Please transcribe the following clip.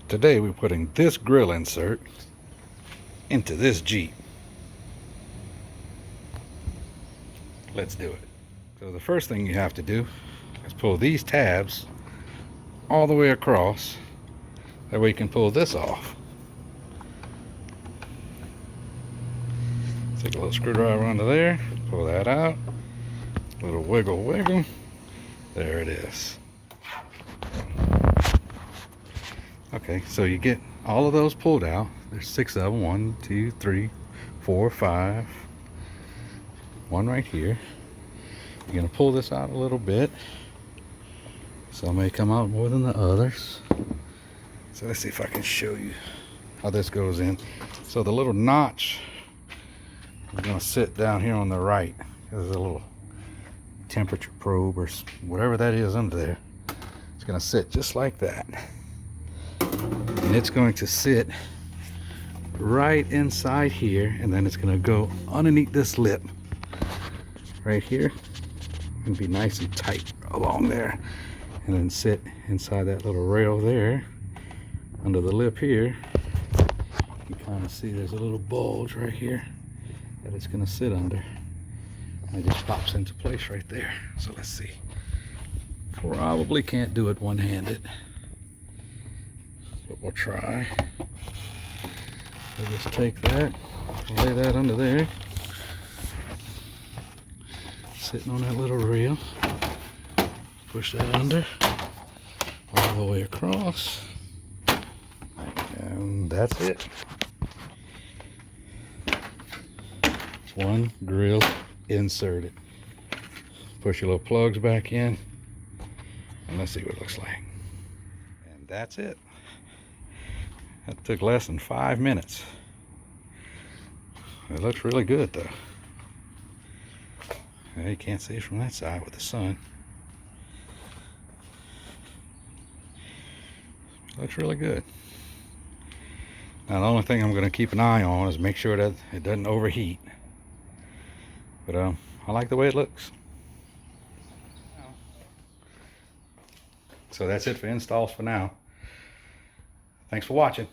Today we're putting this grill insert into this Jeep. Let's do it. So the first thing you have to do is pull these tabs all the way across. That way you can pull this off. Take a little screwdriver under there, pull that out. A little wiggle wiggle. There it is. Okay, so you get all of those pulled out. There's 6 of them. 1, 2, 3, 4, 5. One right here. You're gonna pull this out a little bit. Some may come out more than the others. So let's see if I can show you how this goes in. So the little notch is gonna sit down here on the right. There's a little temperature probe or whatever that is under there. It's gonna sit just like that. And it's going to sit right inside here, and then it's going to go underneath this lip right here and be nice and tight along there, and then sit inside that little rail there under the lip here. You kind of see there's a little bulge right here that it's going to sit under, and it just pops into place right there. So let's see. Probably can't do it one-handed, but we'll try. So just take that, lay that under there, sitting on that little rail, push that under, all the way across, and that's it. One grill inserted. Push your little plugs back in, and let's see what it looks like. And that's it. That took less than 5 minutes. It looks really good though. You can't see it from that side with the sun. It looks really good. Now the only thing I'm going to keep an eye on is make sure that it doesn't overheat. But I like the way it looks. So that's it for installs for now. Thanks for watching.